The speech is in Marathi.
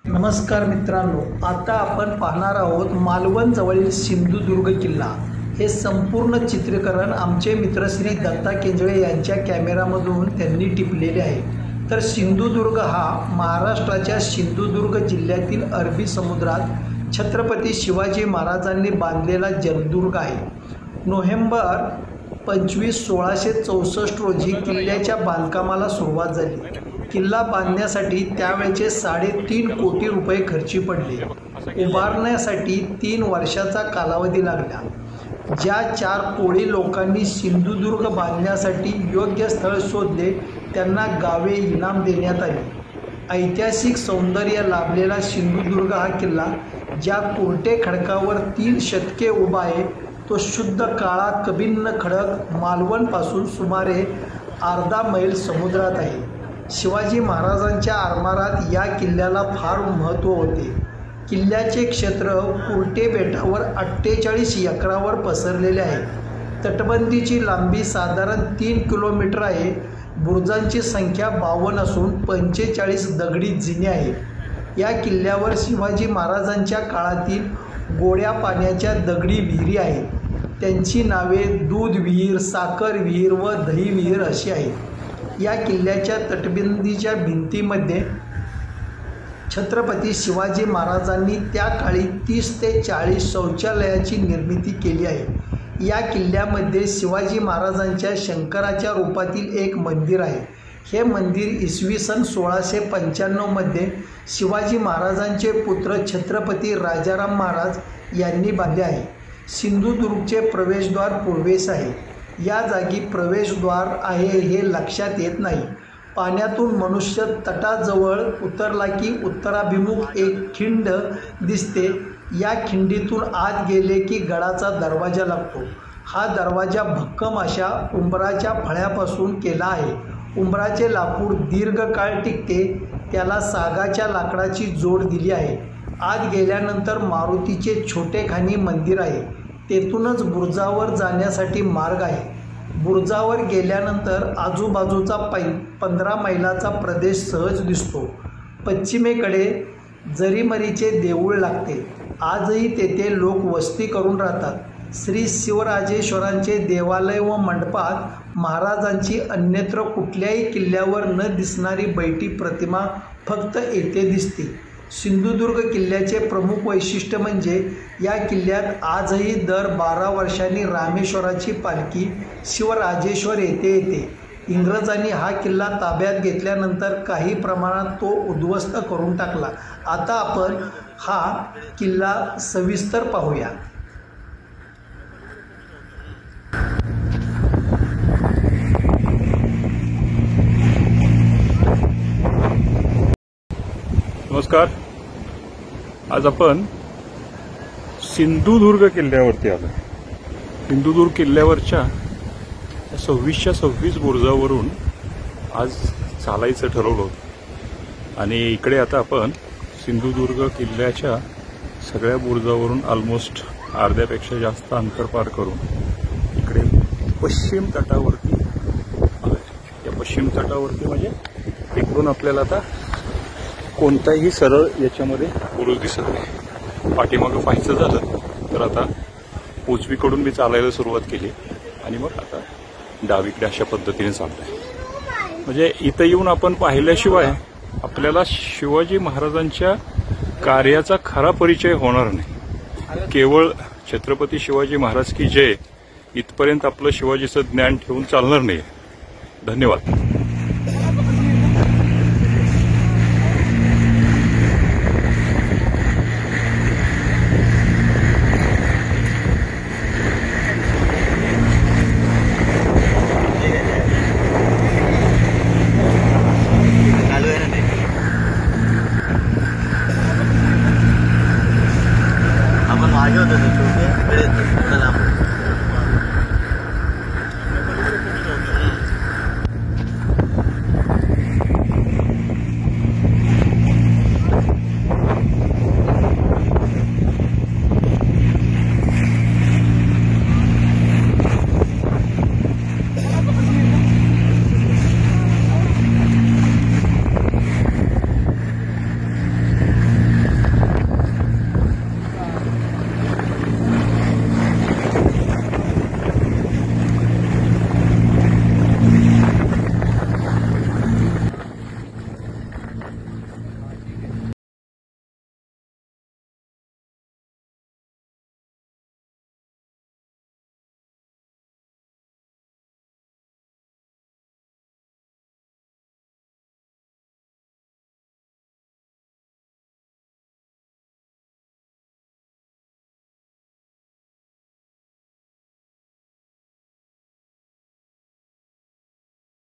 नमस्कार मित्रांनो, आता आपण पाहणार आहोत मालवण जवळील सिंधुदुर्ग किल्ला। हे संपूर्ण चित्रीकरण आमचे मित्र श्री दत्ता केंजळे यांच्या कॅमेरामधून त्यांनी टिपलेले आहे। तर सिंधुदुर्ग हा महाराष्ट्राच्या सिंधुदुर्ग जिल्ह्यातील अरबी समुद्रात छत्रपती शिवाजी महाराजांनी बांधलेला जलदुर्ग आहे। नोव्हेंबर 25, 1664 रोजी किल्ल्याच्या बांधकामाला सुरुवात झाली। किल्ला बांधण्यासाठी त्यावेळेचे 3.5 कोटी रुपये खर्ची पडले। उभारण्यासाठी 3 वर्षाचा कालावधी लागला। ज्या 4 कोळी लोकांनी सिंधुदुर्ग बांधण्यासाठी योग्य स्थळ शोधले त्यांना गावे इनाम देण्यात आली। ऐतिहासिक सौंदर्य लाभलेला सिंधुदुर्ग हा किल्ला ज्या कुरटे खडकावर 3 शतके उभा आहे तो शुद्ध काळा कभिन्न खडक मालवणपासून सुमारे अर्धा मैल समुद्रात आहे। शिवाजी महाराजांच्या आरमारात या किल्ल्याला फार महत्त्व होते। किल्ल्याचे क्षेत्र कुरटे बेटावर 48 एकरावर पसरलेले आहे। तटबंदीची लांबी साधारण 3 किलोमीटर आहे। बुरुजांची संख्या 52 असून 45 दगडी जिने आहेत। या किल्ल्यावर शिवाजी महाराजांच्या काळातील गोड्या पाण्याच्या दगडी विहिरी आहेत। त्यांची नावे दूध विहीर, साखर विहीर व दही विहीर अशी आहेत। या किल्ल्याच्या तटबंदीच्या भिंतीमध्ये छत्रपती शिवाजी महाराजांनी त्या काळी 30 ते 40 शौचालयाची निर्मिती केली आहे। या किल्ल्यामध्ये शिवाजी महाराजांच्या शंकराच्या रूपातील एक मंदिर आहे। हे मंदिर इसवी सन 1695 मध्ये शिवाजी महाराजांचे पुत्र छत्रपती राजाराम महाराज यांनी बांधले आहे। सिंधुदुर्गचे प्रवेशद्वार पूर्वेस आहे। या जागी प्रवेशद्वार आहे हे लक्षात येत नाही। पाण्यातून मनुष्य तटाजवळ उतरला की उत्तराभिमुख एक खिंड दिसते। या खिंडीतून आत गेले की गडाचा दरवाजा लागतो। हा दरवाजा भक्कम अशा उंबराच्या फळ्यापासून केला आहे। उंबराचे लाकूड दीर्घकाळ टिकते, त्याला सागाच्या लाकडाची जोड दिली आहे। आत गेल्यानंतर मारुतीचे छोटेखानी मंदिर आहे। तेथूनच बुरुजावर जाण्यासाठी मार्ग आहे। बुरुजावर गेल्यानंतर आजूबाजूचा 15 मैलाचा प्रदेश सहज दिसतो। पश्चिमेकडे जरीमरीचे देऊळ लागते। आजही तेथे लोक वस्ती करून राहतात। श्री शिवराजेश्वरांचे देवालय व मंडपात महाराजांची अन्यत्र कुठल्याही किल्ल्यावर न दिसणारी बैठी प्रतिमा फक्त येथे दिसते। सिंधुदुर्ग किल्ल्याचे प्रमुख वैशिष्ट्य म्हणजे या किल्ल्यात आजही दर 12 वर्षांनी रामेश्वराची पालखी शिवराजेश्वर येथे येते। इंग्रजांनी हा किल्ला ताब्यात घेतल्यानंतर काही प्रमाणात तो उद्ध्वस्त करून टाकला। आता आपण हा किल्ला सविस्तर पाहूया। नमस्कार, आज आपण सिंधुदुर्ग किल्ल्यावरती आलो। सिंधुदुर्ग किल्ल्यावरच्या 26 बुरुजावरून आज चालायचं ठरवलं होतं आणि इकडे आता आपण सिंधुदुर्ग किल्ल्याच्या सगळ्या बुरुजावरून ऑलमोस्ट अर्ध्यापेक्षा जास्त अंतर पार करून इकडे पश्चिम तटावरती आलोय। या पश्चिम तटावरती म्हणजे इकडून आपल्याला आता कोणताही सरळ याच्यामध्ये बुरुज दिसत नाही। पाठीमागं पाहायचं झालं तर आता उजवीकडून मी चालायला सुरुवात केली आणि मग आता डावीकडे अशा पद्धतीने चालतोय। म्हणजे इथं येऊन आपण पाहिल्याशिवाय आपल्याला शिवाजी महाराजांच्या कार्याचा खरा परिचय होणार नाही। केवळ छत्रपती शिवाजी महाराज की जय इथपर्यंत आपलं शिवाजीचं ज्ञान ठेवून चालणार नाही। धन्यवाद।